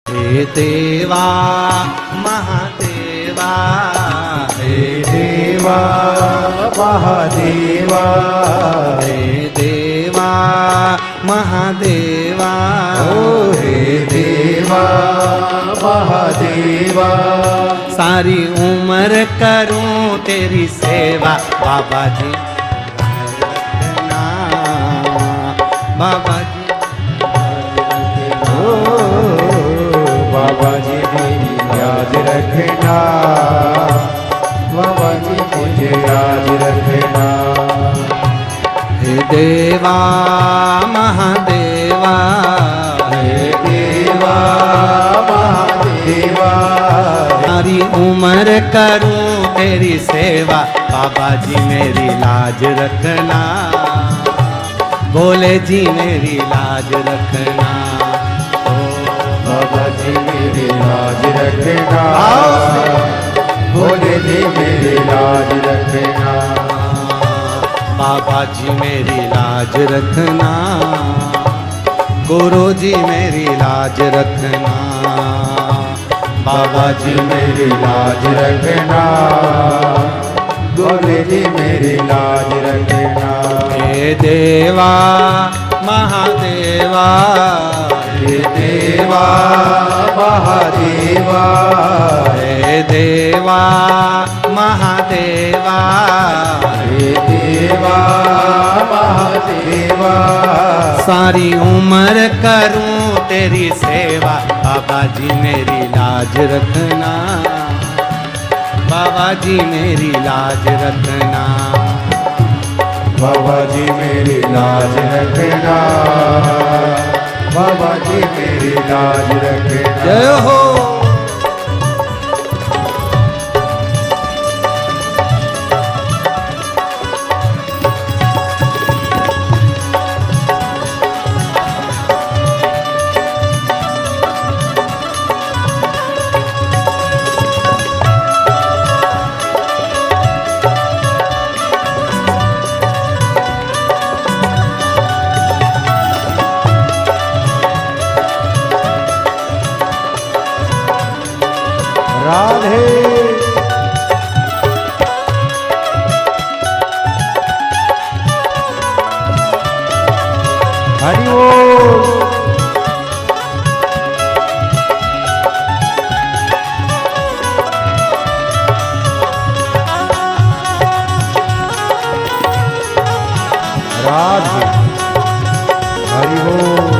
हे देवा महादेवा, हे देवा महादेवा, हे देवा महादेवा, ओ हे देवा महादेवा। सारी उम्र करूं तेरी सेवा बाबा जी, बाबा जी ओ बाबा जी मेरी याद रखना, बाबा जी मुझे याद रखना। हे देवा महादेवा, हे देवा महादेवा, सारी उम्र करूं तेरी सेवा बाबा जी मेरी लाज रखना, भोले जी मेरी लाज रखना, बाबा जी मेरी लाज रखना, भोले जी मेरी लाज रखना, बाबा जी मेरी लाज रखना, गुरु जी मेरी लाज रखना, बाबा जी मेरी लाज रखना, भोले जी मेरी लाज रखना। हे देवा महादेवा, हे देवा महादेवा, हे देवा महादेवा, हे देवा महादेवा। सारी उम्र करूं तेरी सेवा बाबा जी मेरी लाज रखना, बाबा जी मेरी लाज रखना, बाबा जी मेरी लाज रखना, बाबा जी मेरी लाज रखना। जय हो। राधे हरि बोल। राधे हरि बोल।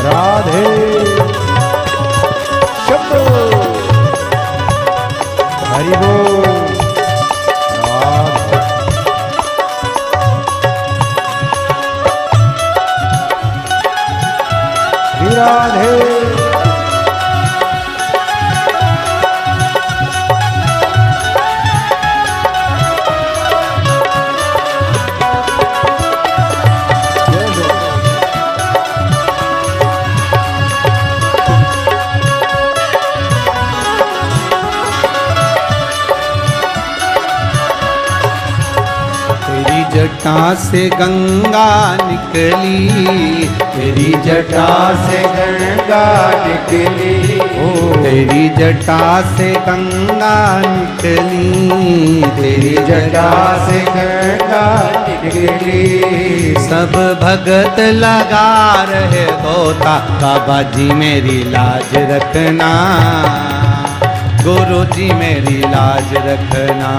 राधे शब्दो हरि बोल। राधे जटा से गंगा निकली, तेरी जटा से गंगा निकली, ओ तेरी जटा से गंगा निकली, तेरी जटा से गंगा निकली। सब भगत लगा रहे गोता बाबा जी मेरी लाज रखना, गुरु जी मेरी लाज रखना,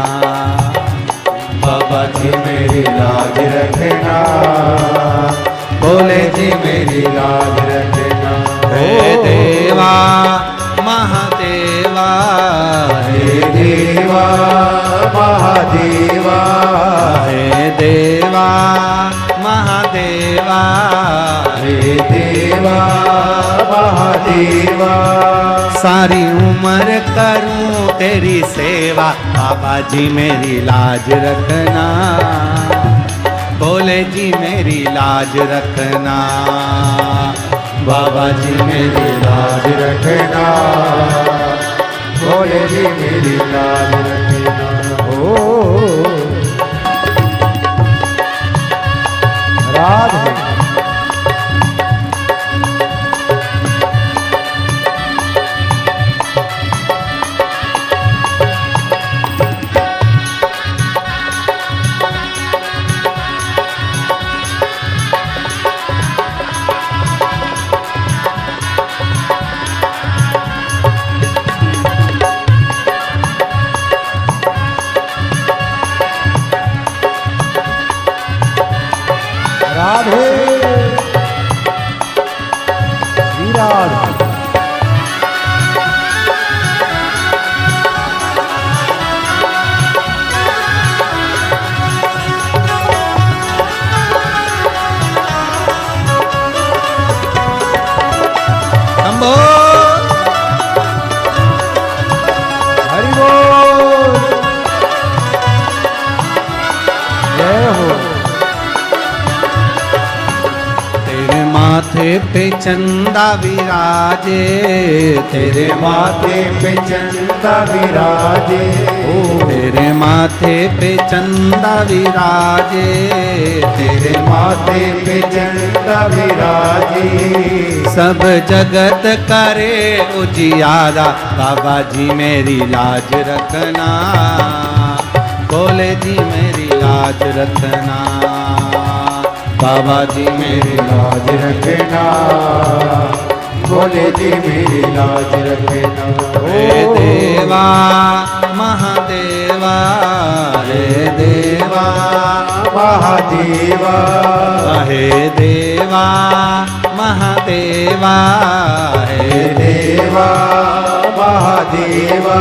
बाबा जी मेरी लाज रखना, भोले जी मेरी लाज रखना। हे देवा महादेवा, हे देवा महादेवा, हे देवा महादेवा, हे देवा महादेवा। सारी उम्र करूं तेरी सेवा बाबा जी मेरी लाज रखना, बोले जी मेरी लाज रखना, बाबा जी मेरी लाज रखना, भोले जी मेरी लाज रखना। ओ राधे राधे श्री राधे। शंभो हरि बोल, जय हो। तेरे माथे पे चंदा विराजे, तेरे माथे पे चंदा विराजे, तेरे माथे पे चंदा विराजे, तेरे माथे पे चंदा विराजे, सब जगत करे उजियारा, बाबा जी मेरी लाज रखना, बोले जी मेरी लाज रखना, बाबा जी मेरी लाज रखना, भोले जी मेरी लाज रखना। हे देवा महादेवा, हे देवा महादेवा, हे देवा महादेवा, हे देवा महादेवा,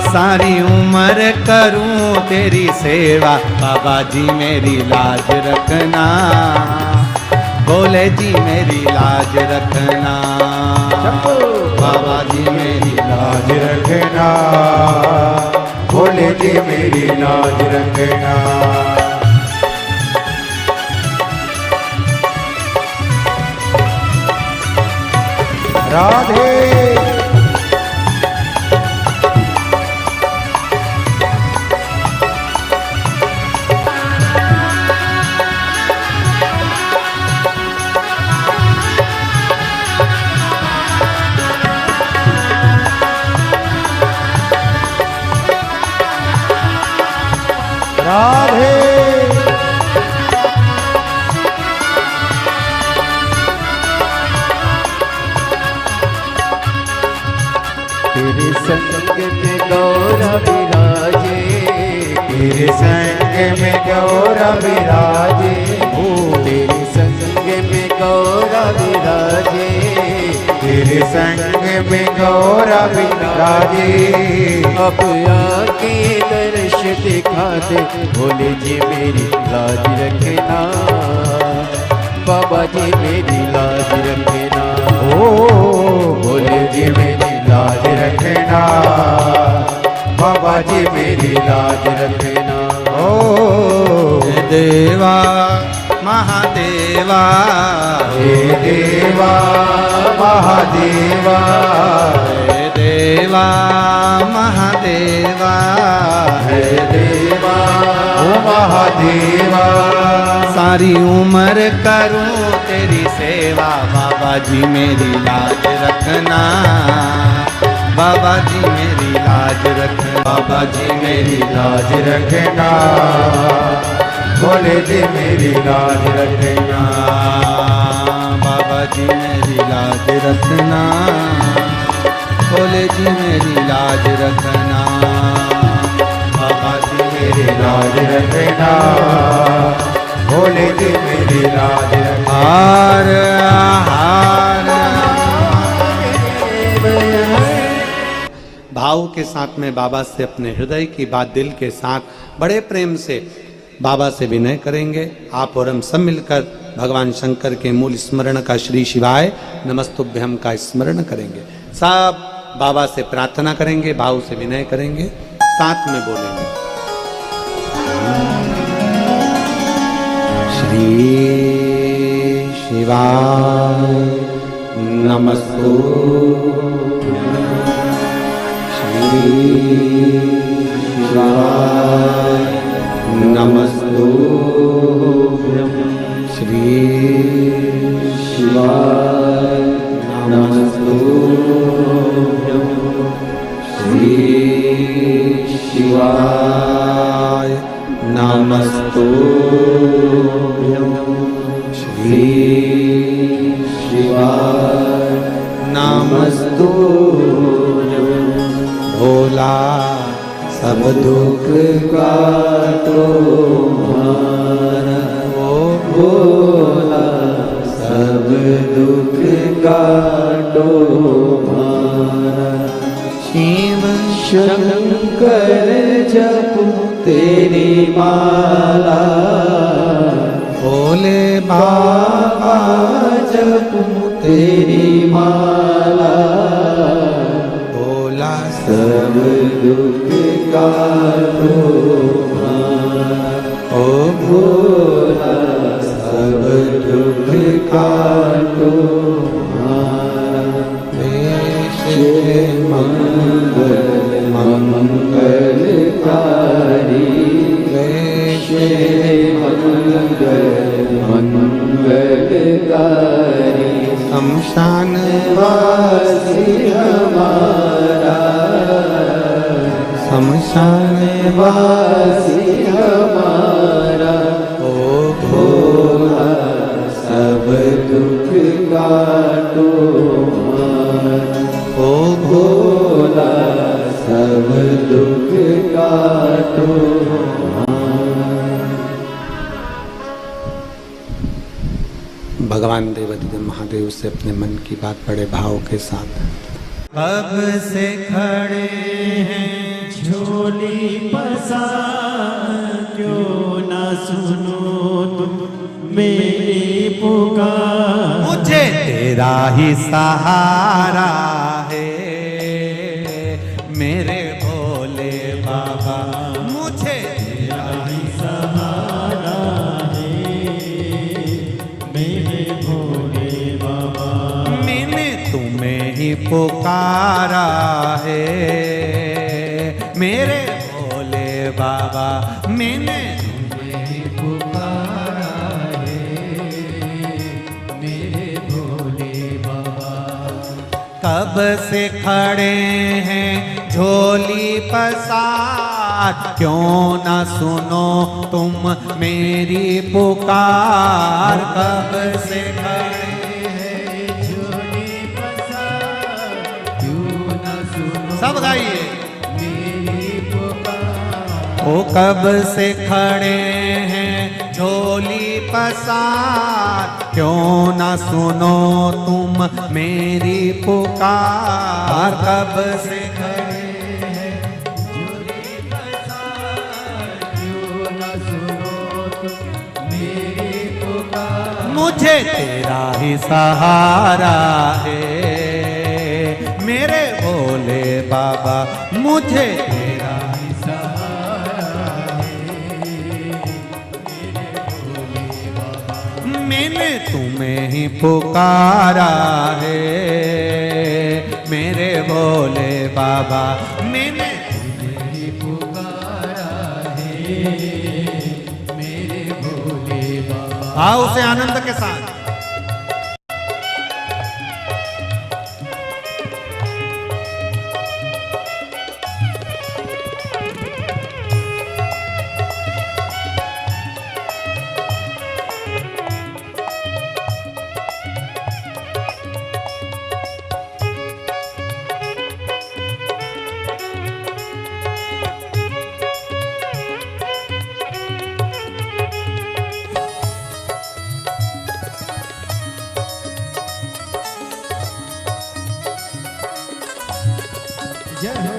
सारी उम्र करूं तेरी सेवा, बाबा जी मेरी लाज रखना, बोले जी मेरी लाज रखना, बाबा जी मेरी लाज रखना, भोले जी मेरी लाज रखना। राधे राधे तेरे संग में गौरा विराजे, तेरे संग में गौरा विराजे, तेरे संग में गौरा विराजे, तेरे संग में गौरा विराजे। अब आके दर्श दिखा दे, भोले जी मेरी लाज रखना, बाबा जी मेरी लाज रखना, ओ भोले जी मेरी लाज रखना, बाबा जी मेरी लाज रखना। ओ हे देवा महादेवा, हे देवा महादेवा, हे देवा महादेवा, हे देवा ओ महादेवा, सारी उम्र करूं तेरी सेवा, बाबा जी मेरी लाज रखना, बाबा जी मेरी लाज रखना, बाबा जी मेरी लाज रखना, भोले जी मेरी लाज रखना, बाबा जी मेरी लाज रखना, भोले जी मेरी लाज रखना, बाबा जी मेरी लाज रखना, भोले जी मेरी लाज रखना। हार हार भाव के साथ में बाबा से अपने हृदय की बात दिल के साथ बड़े प्रेम से बाबा से विनय करेंगे। आप और हम सब मिलकर भगवान शंकर के मूल स्मरण का श्री शिवाय नमस्तुभ्यम का स्मरण करेंगे। सब बाबा से प्रार्थना करेंगे, भाव से विनय करेंगे, साथ में बोलेंगे। श्री शिवाय नमस्तुभ्यं। श्री शिवाय नमस्तुभ्यं। श्री शिवाय नमस्तुभ्यं। श्री शिवाय नमस्तुभ्यं। श्री शिवाय नमस्तुभ्यं। भोला सब दुख काटो हमारा, ओ भोला सब दुख काटो हमारा। शिव शंकर जपूं तेरी माला, भोले बाबा जपूं तेरी माला। भोला सब दुख काटो हमारा, ओ भोला सब दुख काटो हमारा। मंगल मंगलकारी, मंगल मंगलकारी। शमशान वासी हमारा, शमशान वासी हमारा। ओ भोला सब दुख काटो हमारा, ओ भोला सब दुख काटो हमारा। भगवान देवाधिदेव महादेव से अपने मन की बात बड़े भाव के साथ। कब से खड़े हैं झोली पसार, क्यों ना सुनो तुम मेरी पुकार। मुझे तेरा ही सहारा है मेरे भोले बाबा, मुझे तेरा ही सहारा है मेरे भोले बाबा। मैंने तुम्हें ही पुकारा है मेरे भोले बाबा, मैंने तुम्हें ही पुकारा है मेरे भोले बाबा। कब से खड़े हैं झोली पसार, क्यों न सुनो तुम मेरी पुकार। कब से खड़े हैं झोली पसार, क्यों ना सुनो सब गाइए मेरी पुकार। ओ कब से खड़े हैं झोली पसार, क्यों न सुनो तुम मेरी पुकार। कब से खड़े हैं झोली पसार, क्यों ना सुनो तुम मेरी पुकार। मुझे तेरा ही सहारा है मेरे भोले बाबा, मुझे तेरा ही सहारा है मेरे भोले बाबा। मैंने तुम्हें ही पुकारा है मेरे भोले बाबा, मैंने तुम्हें ही पुकारा है मेरे भोले बाबा। आओ उसे आनंद के साथ। जय हो।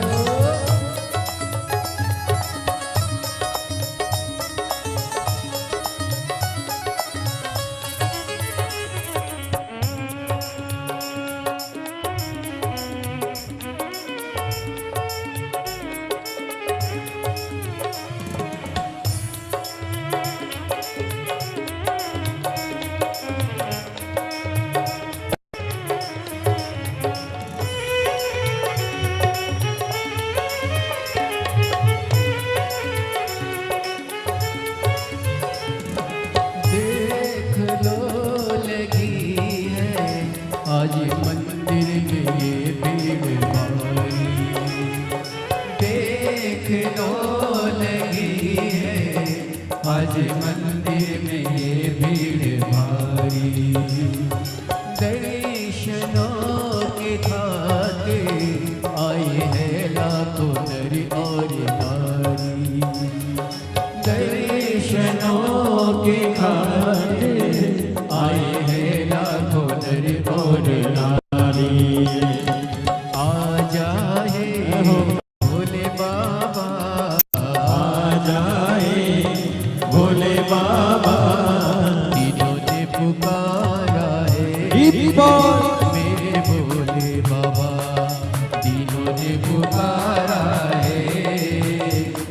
आज मंदिर में ये भीड़ भारी, देख लो लगी है आज मंदिर में ये भीड़ भारी। दर्शनों के खाते आए हैं लाखों नर और नारी, दर्शनों के खाते आए हैं लाखों नर और नारी। आ जाए भोले बाबा, आ जाए भोले बाबा, तीनों ने पुकारा है मेरे भोले बाबा, तीनों ने पुकारा है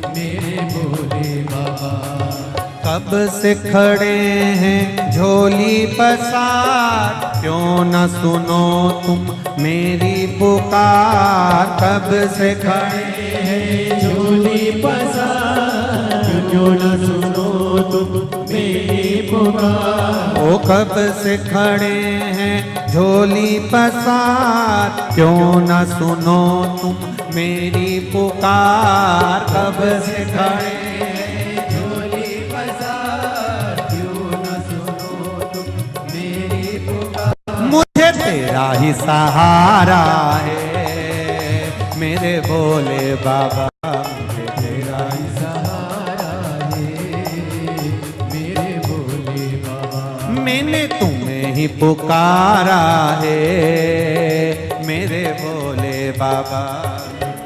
मेरे भोले बाबा। कब से खड़े हैं झोली पसार, क्यों न सुनो तुम मेरी पुकार। कब से खड़े हैं झोली पसार, क्यों न सुनो तुम मेरी पुकार। ओ कब से खड़े हैं झोली पसार, क्यों न सुनो तुम मेरी पुकार। कब से खड़े हैं झोली पसार, क्यों न सुनो तुम मेरी पुकार। मुझे तेरा ही सहारा है मेरे भोले बाबा, मुझे तेरा ही सहारा है मेरे भोले बाबा। मैंने तुम्हें ही पुकारा है मेरे भोले बाबा।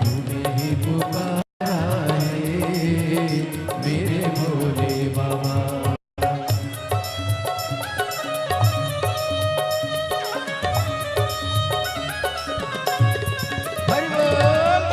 तुम्हें ही पुकारा है मेरे भोले बाबा। हरि बोल।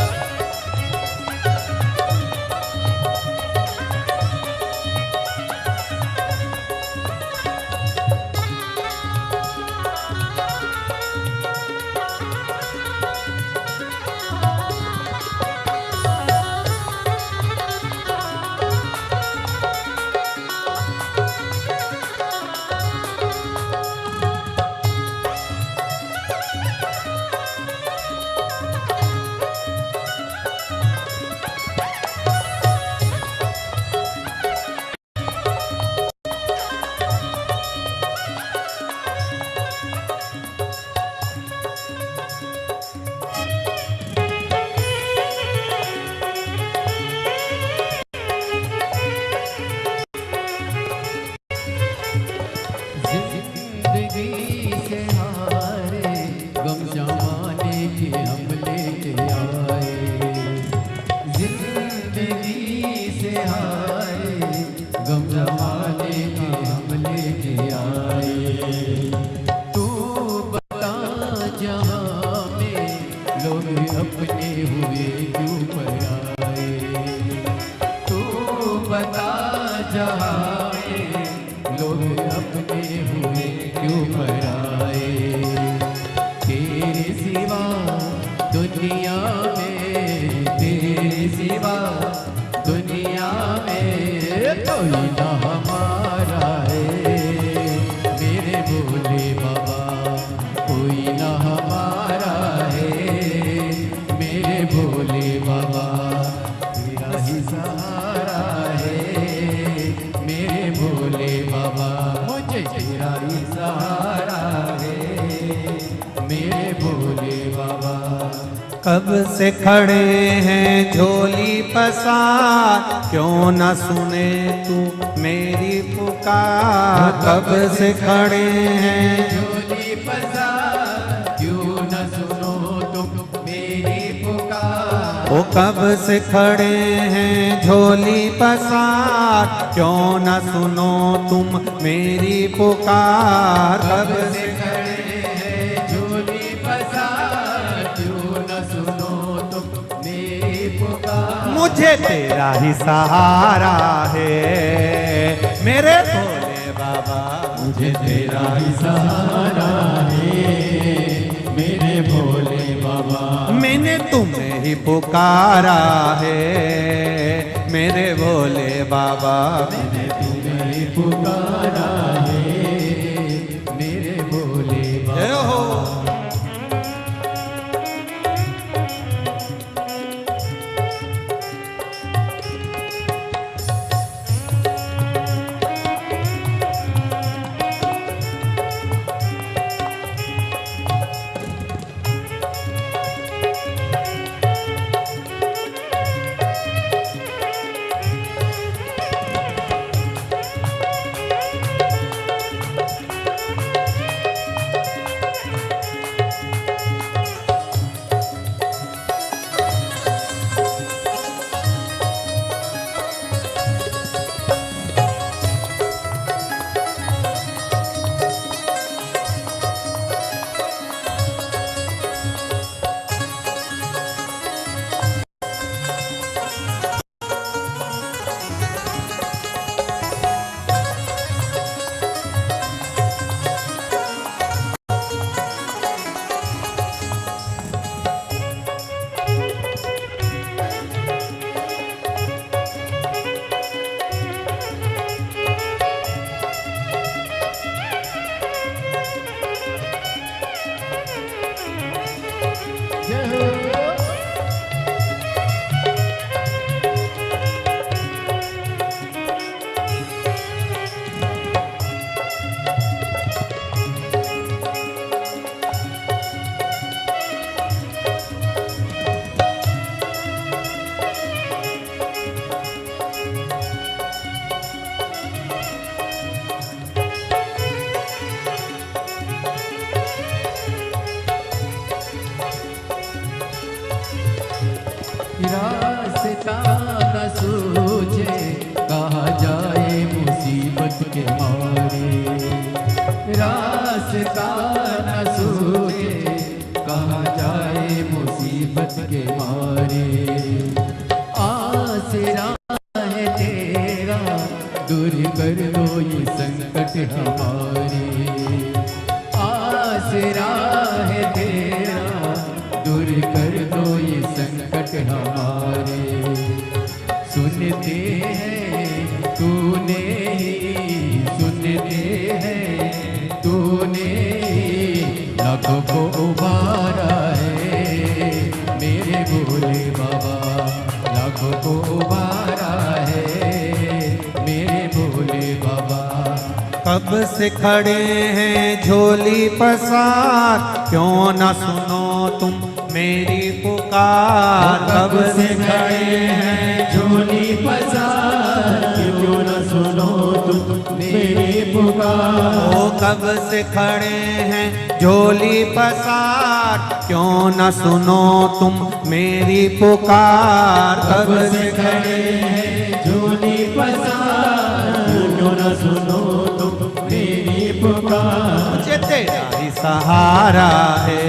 जिंदगी से हारे गम जमाने के हम लेके आए, जिंदगी से हारे गम जमाने के हम लेके आए। तू बता जहाँ में लोग अपने हुए क्यों पराए, तू बता जहाँ में लोग अपने हुए क्यों पराए। तेरे सिवा दुनिया में, तेरे सिवा दुनिया में कोई ना हमारा है मेरे भोले बाबा, कोई ना हमारा है मेरे भोले बाबा। तेरा ही सहारा है मेरे भोले बाबा, मुझे तेरा ही सहारा है मेरे भोले बाबा। कब से खड़े हैं झोली पसार, क्यों न सुने तू मेरी पुकार। कब से खड़े हैं झोली पसार, क्यों न सुनो तुम मेरी पुकार। ओ कब से खड़े हैं झोली पसार, क्यों न सुनो तुम मेरी पुकार। कब से खड़े हैं झोली पसार, क्यों न सुनो तुम मेरी पुकार। मुझे तेरा ही सहारा है मेरे भोले बाबा, मुझे तेरा ही सहारा है मेरे भोले बाबा। मैंने तुम्हें ही पुकारा है मेरे भोले बाबा। मैंने तुम्हें ही पुकारा है मेरे भोले बाबा। जय हो। रास्ता न सूझे कहाँ जाए मुसीबत के मारे, रास्ता न सूझे कहाँ जाए मुसीबत के मारे। आसरा है तेरा दूर कर दो ये संकट हमारे, आसरा है तेरा दूर कर दो ये संकट हमारे। सुनते हैं तूने ही, सुनते हैं तूने ही लाखों को उबारा है मेरे भोले बाबा, लाखों को उबारा है मेरे भोले बाबा। कब से खड़े हैं झोली पसार, क्यों न सुनो तुम मेरी पुकार। कब से खड़े हैं झोली पसार, क्यों न सुनो तुम मेरी पुकार। ओ कब से खड़े हैं झोली पसार, क्यों न सुनो तुम मेरी पुकार। कब से खड़े हैं झोली पसार, क्यों न सुनो तुम मेरी पुकार। मुझे तेरा ही सहारा है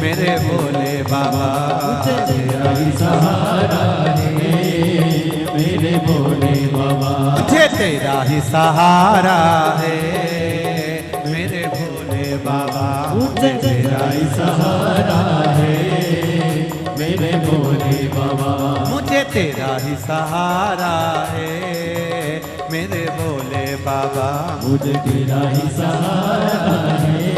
मेरे भोले बाबा, तेरा ही सहारा है मेरे भोले बाबा। मुझे तेरा ही सहारा है मेरे भोले बाबा, मुझे तेरा ही सहारा है मेरे भोले बाबा। मुझे तेरा ही सहारा है मेरे भोले बाबा। मुझे तेरा ही सहारा है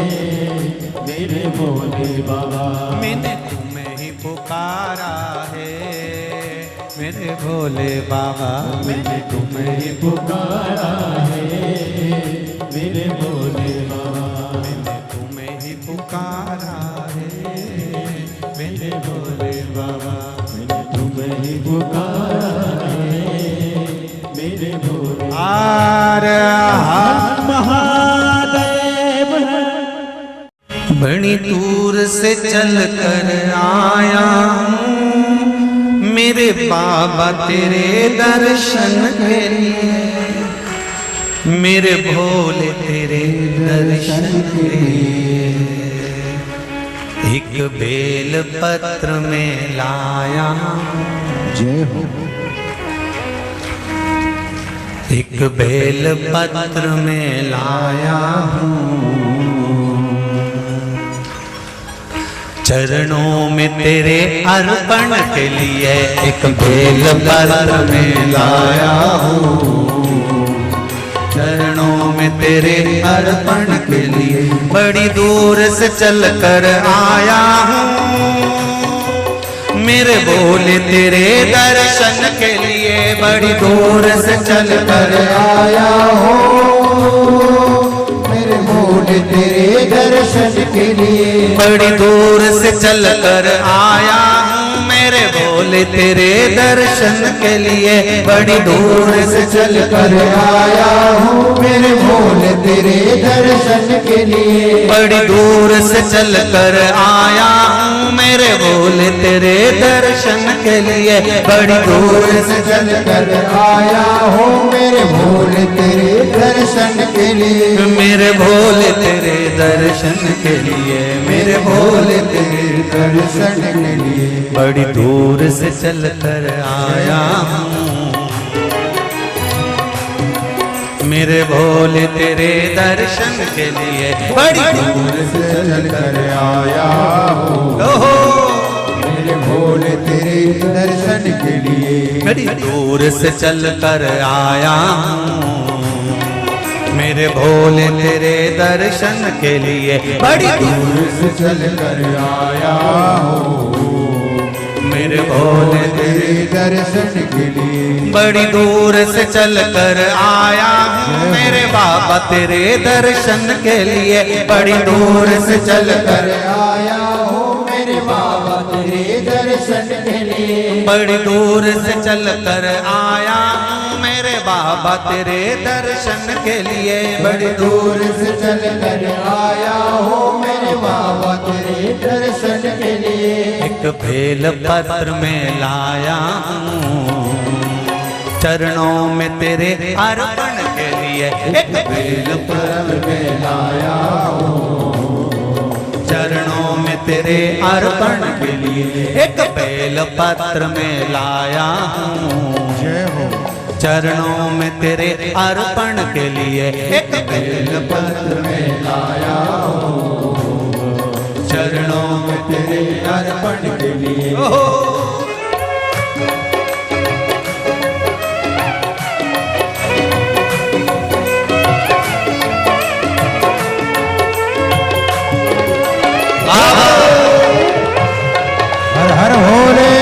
मेरे भोले बाबा। मैंने तुम्हें ही पुकारा है मेरे भोले बाबा, मैंने तुम्हें ही पुकारा है मेरे भोले बाबा। मैंने तुम्हें ही पुकारा है मेरे भोले बाबा। मैंने तुम्हें ही पुकारा है मेरे भोले। आर महादेव बड़ी दूर से चल कर आया हूँ मेरे बाबा तेरे दर्शन के लिए, मेरे भोले तेरे दर्शन के लिए। एक बेल पत्र में लाया हूँ, जय हो। एक बेल पत्र में लाया हूँ, चरणों में तेरे अर्पण के लिए एक बेल पत्र में लाया हूँ। चरणों में तेरे अर्पण के लिए बड़ी दूर से चल कर आया हूँ मेरे भोले तेरे दर्शन के लिए। बड़ी दूर से चल कर आया हूँ मेरे भोले तेरे दर्शन के लिए। बड़ी दूर से चल कर आया हूँ मेरे भोले तेरे दर्शन के लिए। बड़ी दूर से चल कर आया हूँ मेरे भोले तेरे दर्शन के लिए। बड़ी दूर से चल कर आया हूँ मेरे भोले तेरे दर्शन के लिए। बड़ी दूर से चल कर आया हूँ मेरे भोले तेरे दर्शन के लिए। मेरे भोले तेरे दर्शन के लिए, मेरे भोले तेरे दर्शन के लिए। बड़ी दूर से चल कर आया हूँ मेरे भोले तेरे दर्शन के लिए। बड़ी दूर से चल कर आया हूँ मेरे भोले तेरे दर्शन के लिए। बड़ी दूर से चल कर आया हूँ मेरे भोले तेरे दर्शन के लिए। बड़ी दूर से चल कर आया हूँ मेरे भोले तेरे दर्शन के लिए। बड़ी दूर से चल कर आया हूँ मेरे बाबा तेरे दर्शन के लिए। बड़ी दूर से चल कर आया हूँ मेरे बाबा तेरे दर्शन के लिए। बड़ी दूर से चल कर आया हूँ मेरे बाबा तेरे दर्शन के लिए। बड़ी दूर से चल कर आया हूँ मेरे बाबा तेरे दर्शन के लिए। एक बेल पत्र में लाया हूँ, चरणों में तेरे अर्पण के लिए। एक बेल पत्र में लाया हूँ, चरणों में तेरे अर्पण के लिए। एक बेल पत्र में लाया हूँ, जय हो। चरणों में तेरे अर्पण के लिए। एक बेल पत्र में लाया हूँ, चरणों में तेरे अर्पण के लिए। हर हर भोले।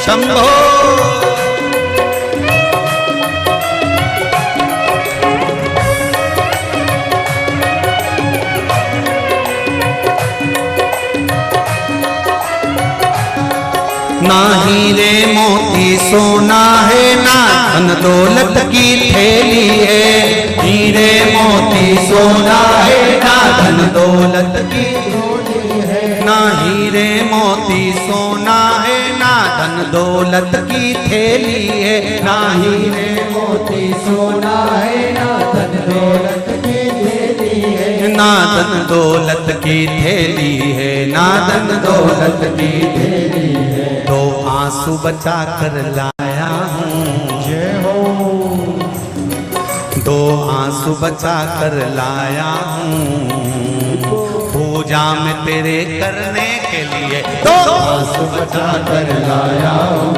शंभो ना हीरे मोती सोना है, ना धन दौलत की थैली है। हीरे मोती सोना है, ना धन दौलत की थैली है। ना हीरे मोती सोना है, ना धन दौलत की थैली है। ना हीरे मोती सोना है, ना धन दौलत की थैली है। ना धन दौलत की थैली है, ना धन दौलत की थैली है। दो आंसू बचा कर लाया हूँ, जय हो। दो आंसू बचा कर लाया हूँ, पूजा में तेरे करने के लिए। दो आंसू बचा कर लाया हूँ,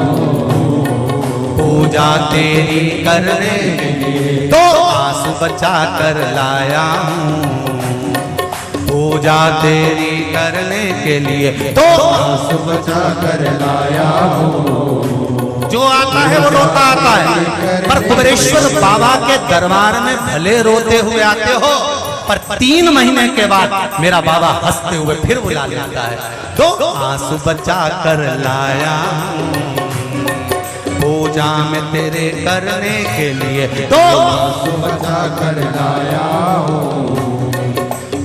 पूजा तेरी करने के लिए। दो आंसू बचा कर लाया हूँ, पूजा तेरी करने के लिए। दो आंसू बचा कर लाया हूँ। जो आता है वो रोता आता है, पर कुबेरेश्वर बाबा के दरबार में भले रोते हुए आते हो, पर 3 महीने के बाद मेरा बाबा हंसते हुए फिर बुला लेता है। दो आंसू बचा कर लाया हूँ, पूजा में तेरे करने के लिए। दो आंसू बचा कर लाया हूँ,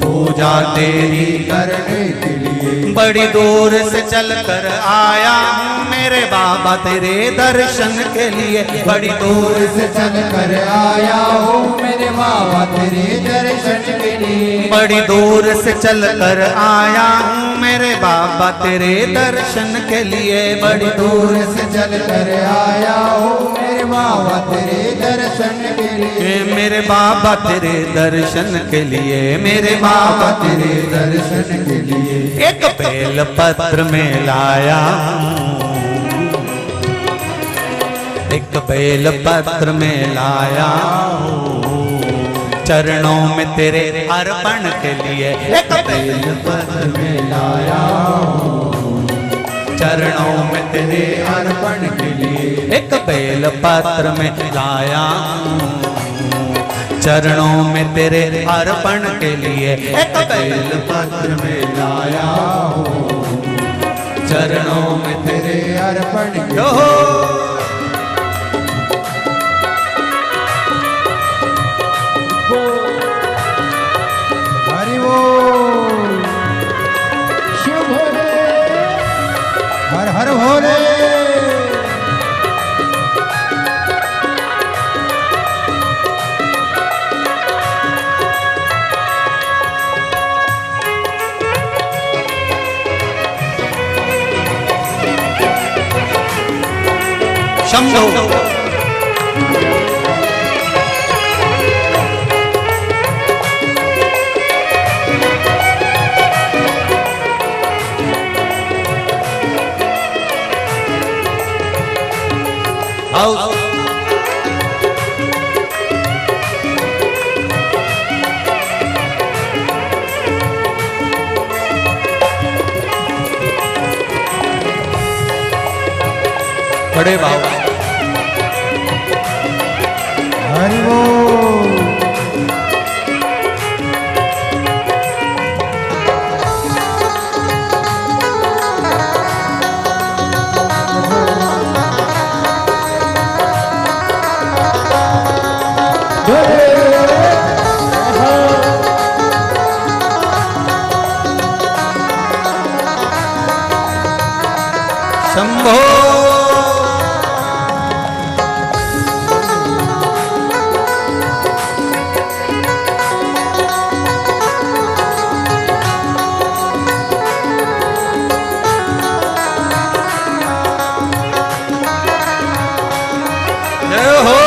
पूजा तेरी करने के लिए। बड़ी दूर से चल कर आया हूँ मेरे बाबा तेरे दर्शन के लिए। बड़ी दूर से चल कर आया हूँ मेरे बाबा तेरे दर्शन के लिए। बड़ी दूर से चल कर आया हूँ मेरे बाबा तेरे दर्शन के लिए। बड़ी दूर से चल कर आया हूँ मेरे बाबा तेरे दर्शन के लिए। मेरे बाबा तेरे दर्शन के लिए, मेरे बाबा तेरे दर्शन के लिए। एक बेल पत्र में लाया हूँ, एक बेल पत्र में लाया हूँ, चरणों में तेरे अर्पण के लिए। एक बेल पत्र में लाया हूँ, चरणों में तेरे अर्पण के लिए। एक बेल पत्र में लाया हूँ, चरणों में तेरे अर्पण के लिए। एक बेल पत्र में लाया हूँ, चरणों में तेरे अर्पण के लिए। हरि बोल। शिव भोले। हर हर भोले। शंभो आओ बड़े बाबा हरि बोल। शंभो जय हो।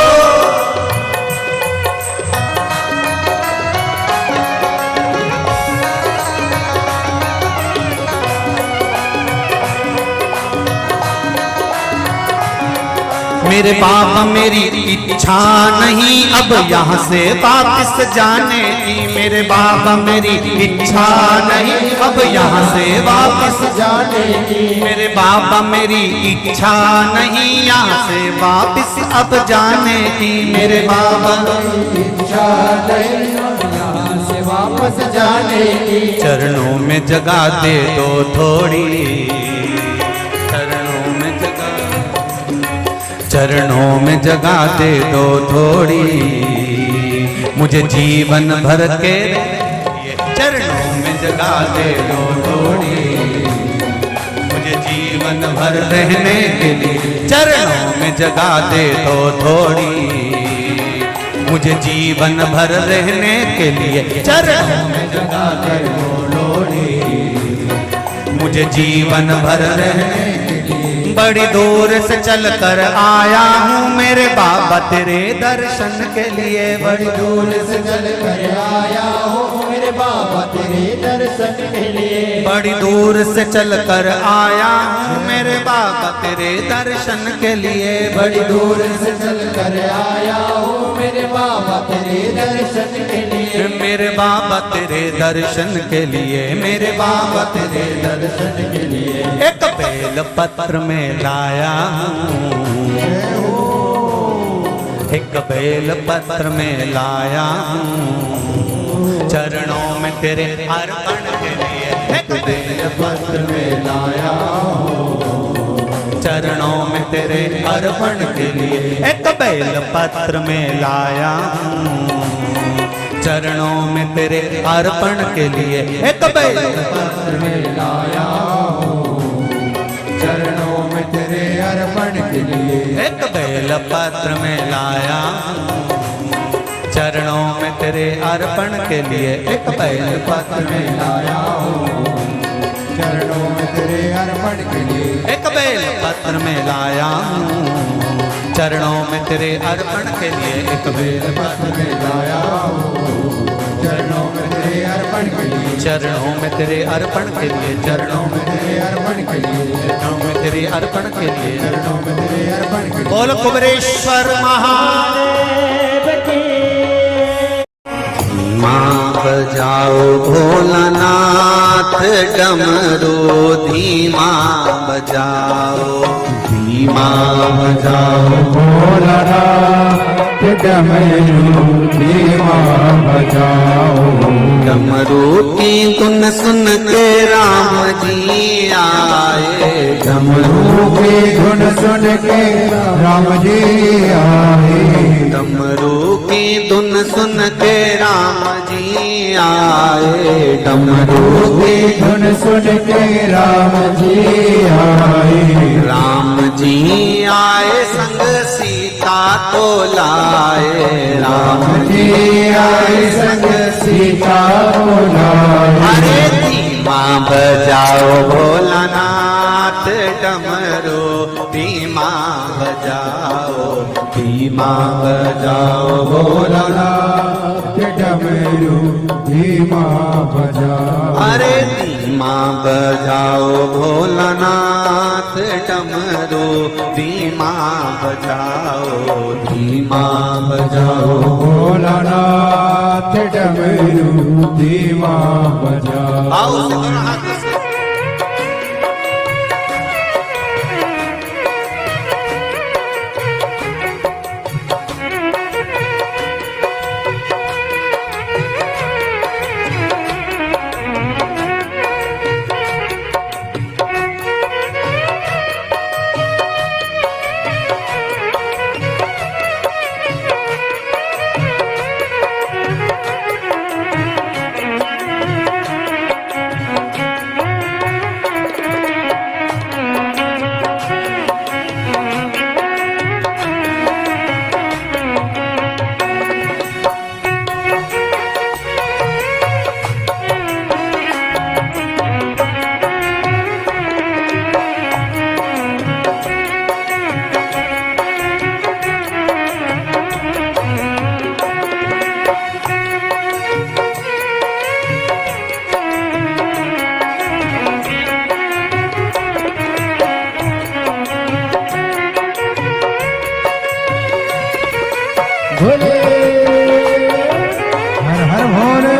मेरे बाबा मेरी इच्छा नहीं अब यहाँ से वापस जाने की। मेरे बाबा मेरी इच्छा नहीं अब यहाँ से वापस जाने की। मेरे बाबा मेरी इच्छा नहीं यहाँ से वापस अब जाने की। मेरे बाबा इच्छा नहीं यहाँ से वापस जाने की। चरणों में जगह दे दो थोड़ी, चरणों में जगह, चरणों में जगह दे दो थोड़ी, मुझे जीवन भर के चरणों में जगह दे दो थोड़ी, मुझे जीवन भर रहने के लिए चरणों में जगह दे दो थोड़ी, मुझे जीवन भर रहने के लिए चरणों में जगह दे दो थोड़ी, मुझे जीवन भर रहने के लिए। बड़ी दूर से चल कर आया हूँ मेरे बाबा तेरे दर्शन के लिए। बड़ी दूर से चल कर आया हूँ मेरे बाबा तेरे दर्शन के लिए। बड़ी दूर से चल कर आया हूँ मेरे बाबा तेरे दर्शन के लिए। बड़ी दूर से चल कर आया हूँ मेरे बाबा तेरे दर्शन के लिए। मेरे बाबा तेरे दर्शन के लिए, मेरे बाबा तेरे दर्शन के लिए एक बेल पत्र में लाया हूँ, एक बेल पत्र में लाया हूँ, चरणों में तेरे अर्पण के लिए। एक बेल पत्र में लाया हूँ, चरणों में तेरे अर्पण के लिए। एक बेल पत्र में लाया हूँ, चरणों में तेरे अर्पण के लिए। एक बेल पत्र में लाया हूँ, चरणों में तेरे अर्पण के लिए। एक बेल पत्र में लाया हूँ, चरणों में तेरे अर्पण के लिए। एक बेल पत्र में लाया हूँ, चरणों में तेरे अर्पण के लिए। एक बेल पत्र में लाया हूँ, चरणों में तेरे अर्पण के लिए। एक बेल पत्र में लाया हूँ, चरणों में तेरे अर्पण के लिए। चरणों में तेरे अर्पण के लिए, चरणों में तेरे अर्पण के लिए। चरणों में तेरे अर्पण के लिए। चरणों में तेरे अर्पण के लिए। बोल कुबेरेश्वर महादेव की। माँ बजाओ भोलानाथ डमरू धीमा बजाओ, धीमा बजाओ भोलानाथ डमरू धीमा बजाओ। डमरू की धुन सुन के राम जी आए। डमरू की धुन सुन के राम जी आए। डमरू की धुन सुन के राम जी आए। डमरू की धुन सुन के राम जी आए। राम जी आए संग सीता को लाए। राम जी आए संग सीता को लाए। अरे धीमा बजाओ भोलानाथ डमरू, धीमा बजाओ, धीमा बजाओ भोलानाथ डमरू धीमा बजाओ। अरे धीमा बजाओ भोलानाथ डमरू, धीमा बजाओ, धीमा बजाओ भोलानाथ डमरू धीमा बजाओ। आओ से दोनों हाथ से। भोले हर हर भोले।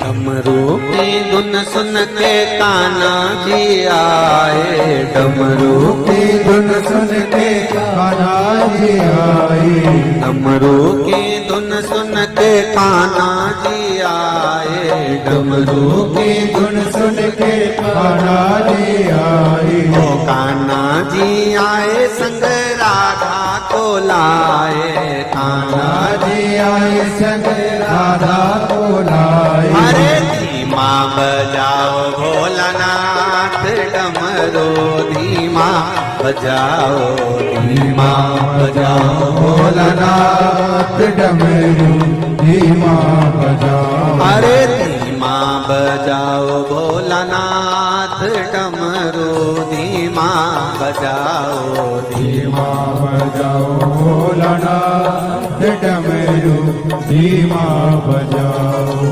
डमरू की धुन सुन के कान्हा जी आए, डमरू की धुन सुन के कान्हा जी आए, डमरू की धुन सुन के कान्हा जी आए, डमरू की धुन सुन के कान्हा जी आए। ओ कान्हा जी आए संग राधा को लाए, कान्हा जी आए संग राधा को लाए। अरे धीमा बजाओ भोलानाथ डमरू, धीमा बजाओ, धीमा बजाओ भोलानाथ डमरू धीमा बजाओ। अरे धीमा बजाओ भोलानाथ डमरू, धीमा बजाओ, धीमा बजाओ भोलानाथ डमरू धीमा बजाओ।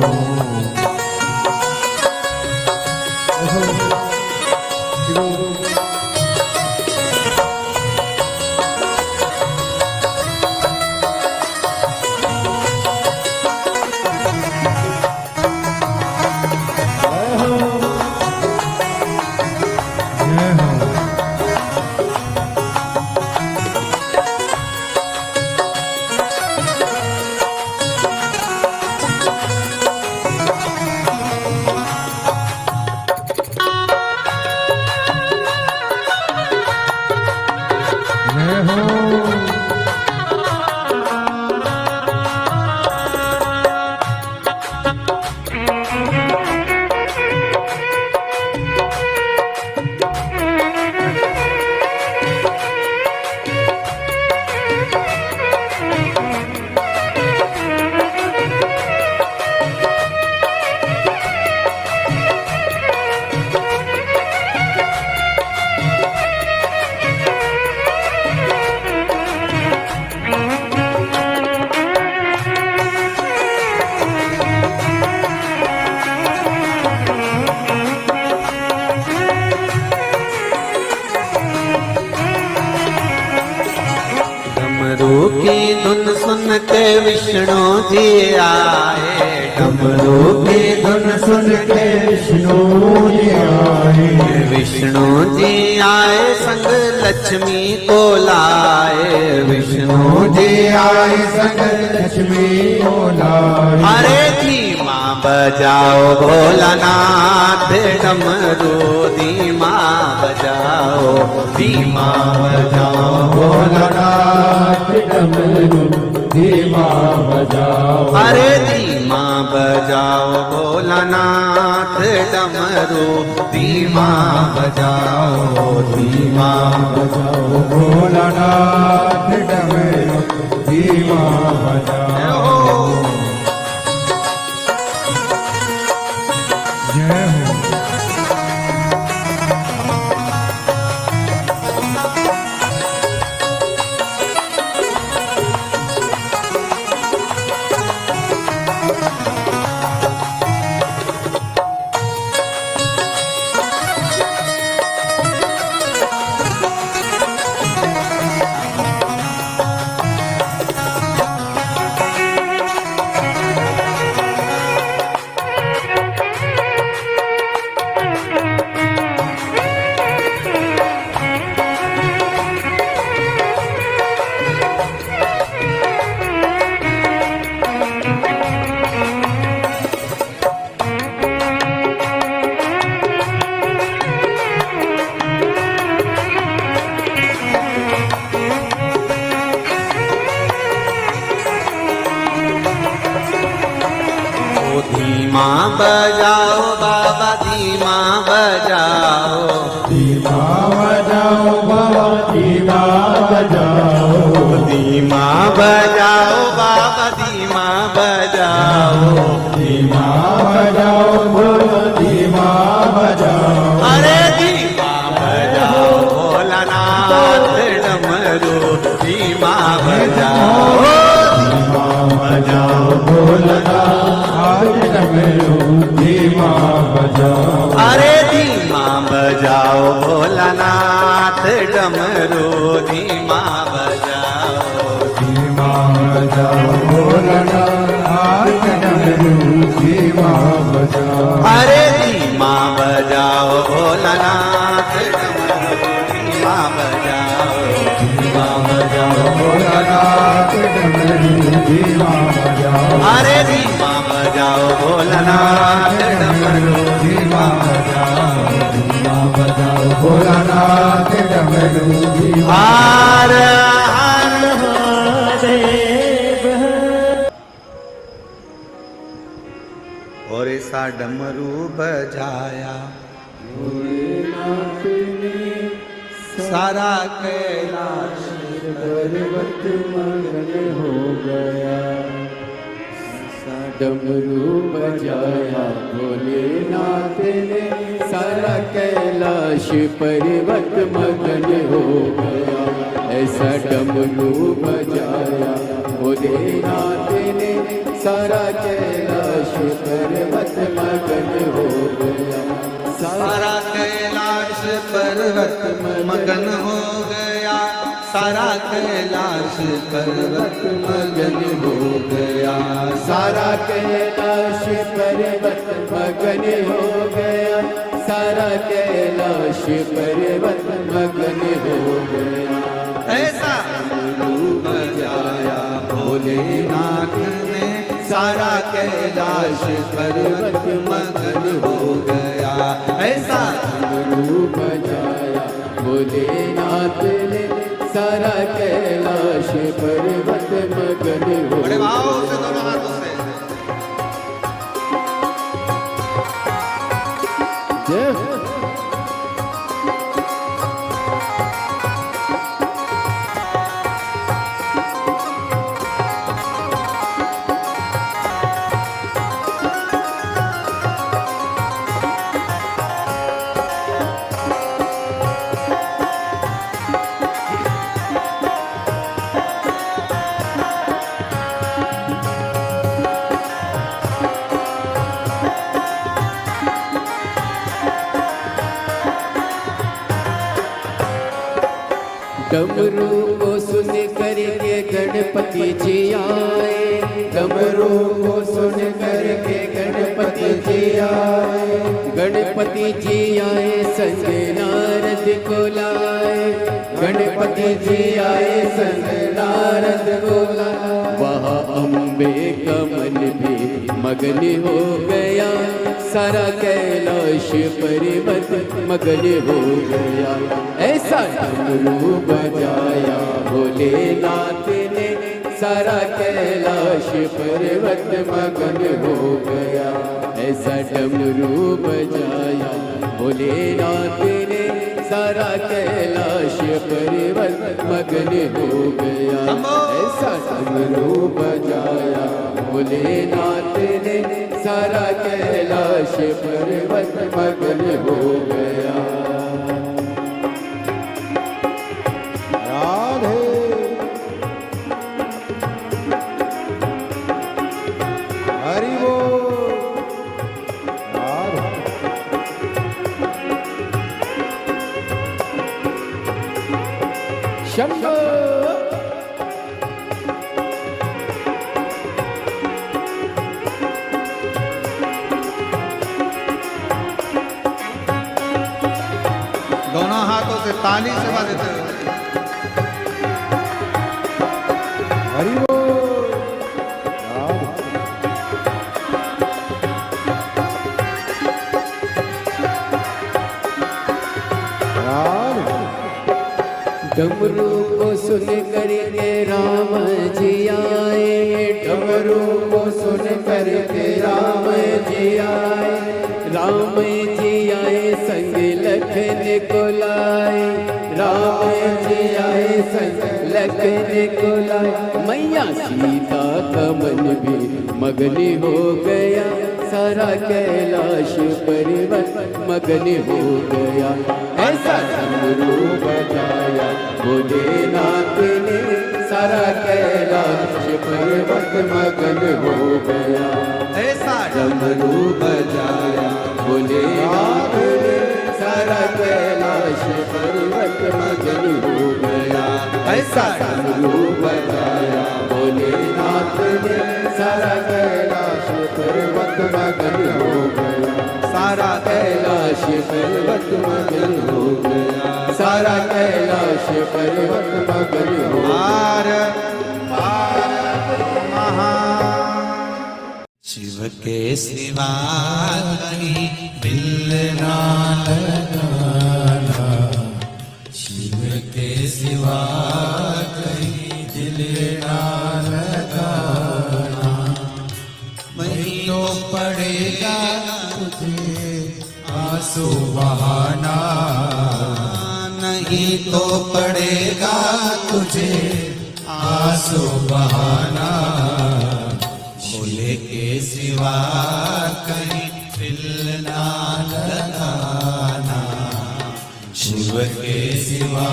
डमरू की धुन सुन के विष्णु जी आए, डमरू की धुन सुन के विष्णु जी आए, विष्णु जी आए संग लक्ष्मी को लाए, विष्णु जी आए संग लक्ष्मी को लाए। अरे धीमा बजाओ भोलानाथ डमरू, धीमा बजाओ, धीमा बजाओ भोलानाथ डमरू धीमा बजाओ। अरे धीमा बजाओ भोलानाथ डमरू, धीमा बजाओ, धीमा बजाओ भोलानाथ डमरू धीमा बजाओ। जय हो। धीमा बजाओ बाबा धीमा बजाओ, धीमा बजाओ बाबा धीमा बजाओ, धीमा बजाओ बाबा धीमा बजाओ, धीमा बजाओ बोलो धीमा बजाओ। अरे धीमा बजाओ भोलानाथ डमरू धीमा बजाओ, धीमा बजाओ बोलना आज डमरू धीमा बजाओ। अरे धीमा बजाओ भोलानाथ डमरू धीमा बजाओ, धीमा बजाओ बोलना आज डमरू धीमा बजाओ। अरे धीमा बजाओ भोलानाथ डमरू धीमा बजाओ, धीमा बजाओ भोलानाथ डमरू धीमा बजाओ। अरे धीमा बजाओ भोलानाथ डमरू धीमा बजाओ, धीमा बजाओ भोलानाथ डमरू धीमा। हर हर महादेव। और ऐसा डमरू बजाया भोलेनाथ ने सारा कैलाश पर्वत मगन हो गया। डमरू बजाया भोलेनाथ ने सारा कैलाश पर्वत मगन हो गया। ऐसा डमरू बजाया भोलेनाथ ने सारा कैलाश पर्वत मगन हो गया। सारा कैलाश पर्वत मगन हो गया, सारा कैलाश पर्वत मगन हो गया, सारा कैलाश पर्वत मगन हो गया। सारा कैलाश पर्वत मगन हो गया। ऐसा डमरू बजाया भोलेनाथ ने सारा कैलाश पर्वत मगन हो गया। ऐसा डमरू बजाया भोलेनाथ ने सारा कैलाश पर्वत मगन हो बड़े भाव से दोनों हाथों से जय हो। डमरू को सुन करके गणपति जी आए। डमरू को सुन करके गणपति जी आए। गणपति जी आए संग नारद को लाए। गणपति जी आए संग नारद को लाए। वहाँ अम्बे का मन भी मगन हो गया। सारा कैलाश पर्वत मगन हो गया। ऐसा डमरू बजाया भोलेनाथ ने सारा कैलाश पर्वत मगन हो गया। ऐसा डमरू बजाया भोलेनाथ ने सारा कैलाश पर्वत मगन हो गया। ऐसा डमरू बजाया भोलेनाथ ने सारा कैलाश पर्वत मगन हो गया। राधे हरि बोल। राधे शंभो। दोनों हाथों से ताली से बजाते हुए हरि बोल। राधे राधे। डमरू को सुन करके राम जी आए। डमरू को सुन करके राम को लाए, राम जी आए संग लखन को लाए। मैया सीता का मन भी मगन हो गया, सारा कैलाश पर्वत मगन हो गया। ऐसा डमरू बजाया भोलेनाथ ने, सारा कैलाश पर्वत मगन हो गया। ऐसा डमरू बजाया भोलेनाथ ने, सारा कैलाश पर्वत मगन हो गया। ऐसा डमरू बजाया भोलेनाथ ने, सारा कैलाश पर्वत मगन हो गया। सारा कैलाश पर्वत मगन हो गया। सारा कैलाश पर्वत मगन हो शिव के सिवा कहीं दिल ना लगाना, शिव के सिवा कहीं दिल ना लगाना। वही तो पड़ेगा तुझे आंसू बहाना, नहीं तो पड़ेगा तुझे आंसू बहाना। भोले के सिवा कहीं दिल ना लगाना, शिव के सिवा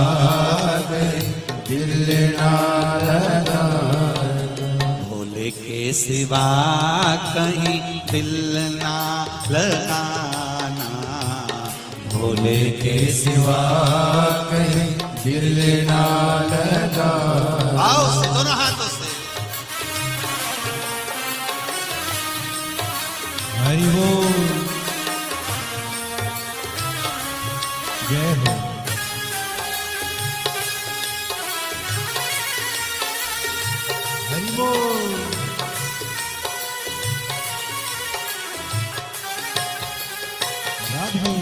कहीं दिल ना लगाना। भोले के सिवा कहीं दिल ना लगाना, भोले के सिवा कहीं दिल ना लगाना। आओ से दोनों हाथों से हरि बोल, जय हो। हरि बोल, राधे।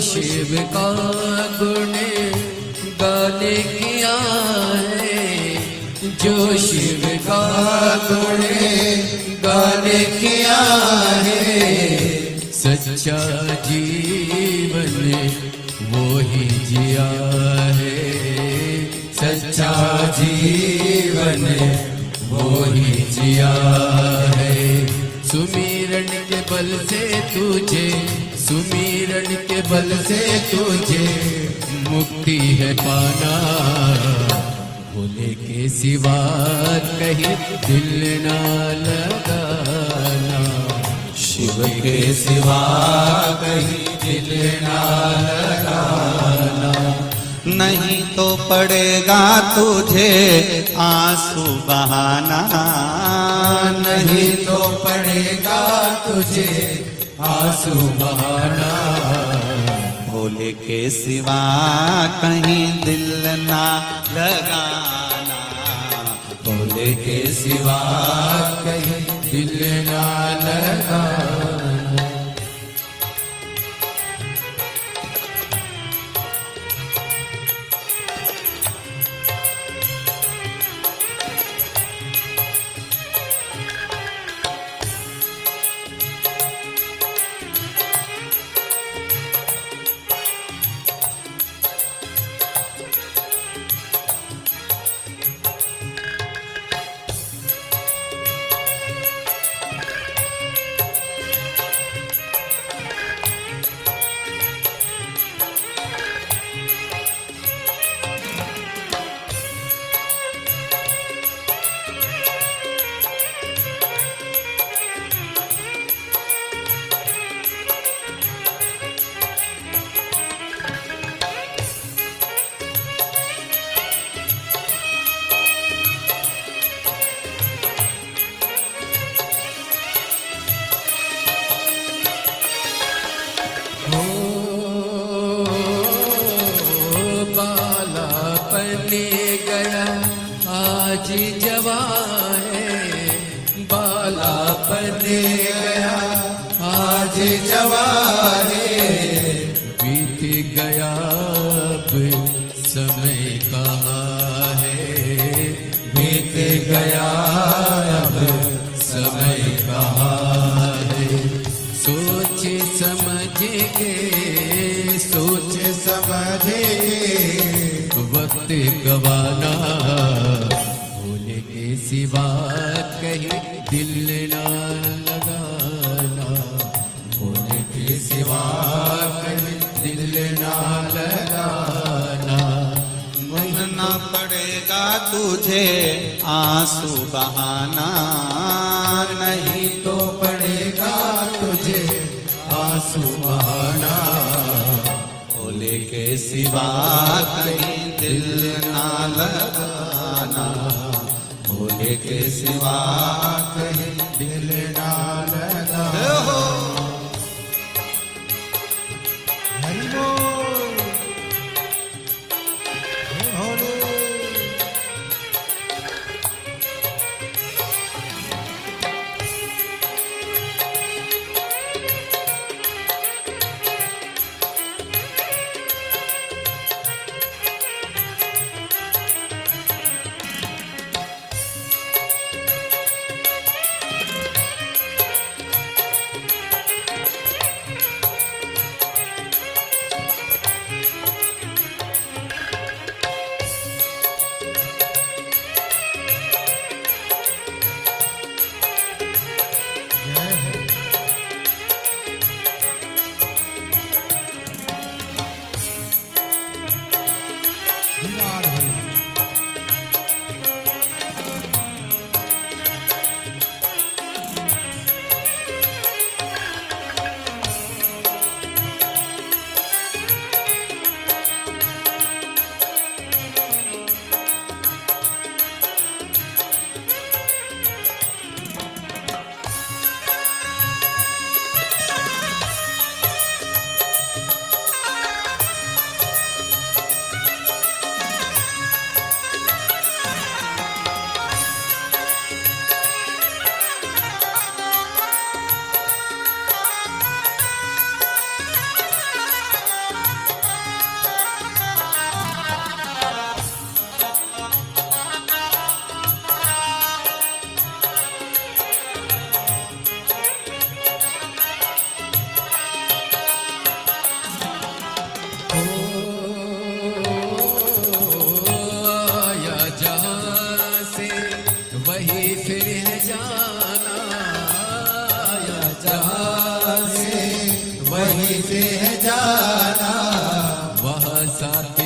शिव का गुण गाने किया है, जो शिव का गुण गाने किया है। सच्चा जीवन वो ही जिया है, सच्चा जीवन वो ही जिया है। सुमिरन के बल से तुझे, सुमिरन के बल से तुझे मुक्ति है पाना। भोले के सिवा कहीं दिल ना लगाना, शिव के सिवा कहीं दिल ना लगाना। नहीं तो पड़ेगा तुझे आंसू बहाना, नहीं तो पड़ेगा तुझे आंसू बहाना। भोले के सिवा कहीं दिल ना लगाना, भोले भोले के सिवा कहीं दिल ना लगाना। बालापने गया आज जवान है, बालापने गया आज जवान है, बीत गया अब समय कहाँ है, बीत गया अब समय कहाँ है। सोच समझ के सोच समझ के वक्त गवाना, भोले के सिवा कहीं दिल ना लगाना, भोले के सिवा कहीं दिल ना लगाना। बहना पड़ेगा तुझे आंसू बहाना, नहीं तो पड़ेगा तुझे आंसू बहाना, भोले के सिवा कहीं दिल ना लगाना, भोले के सिवा कहीं दिल ना लगाना। हरि बोल भोले।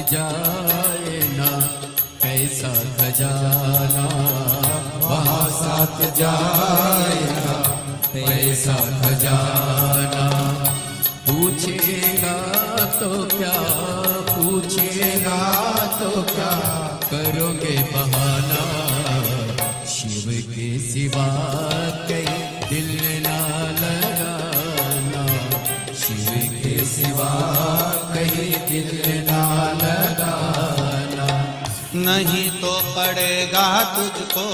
जाए ना कैसा खजाना, वहाँ साथ जाए ना कैसा खजाना। पूछेगा तो क्या, पूछेगा तो क्या, करोगे बहाना। शिव के सिवा कहीं दिल ना लगाना, शिव के सिवा कहीं दिल ना लगाना। नहीं तो पड़ेगा तुझको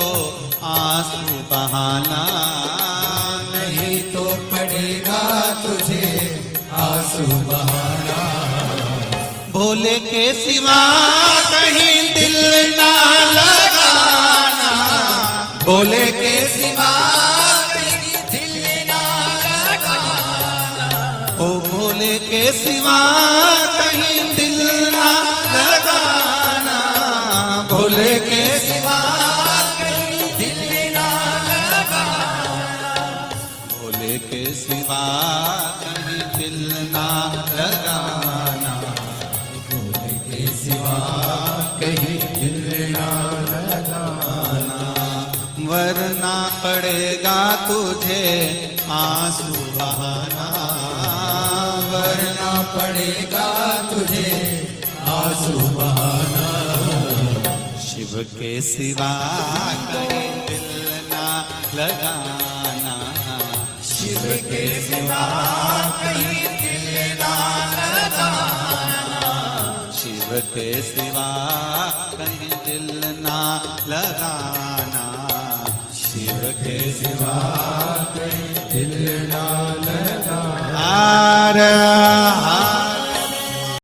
आंसू बहाना, नहीं तो पड़ेगा तुझे आंसू बहाना। भोले के सिवा कहीं दिल ना लगाना, भोले के सिवा कहीं दिल ना लगाना, ओ भोले के सिवा कहीं दिल ना लगाना, भोले के सिवा कहीं दिल ना लगाना, भोले के सिवा कहीं दिल ना लगाना, भोले के सिवा कहीं दिल ना लगाना। वरना पड़ेगा तुझे आंसू बहाना, वरना पड़ेगा तुझे आंसू बहाना। शिव के सिवा कहीं दिल ना लगाना, शिव के सिवा कहीं दिल ना लगाना, शिव के सिवा कहीं दिल ना लगाना, शिव के सिवा कहीं दिल ना लगाना। हर हर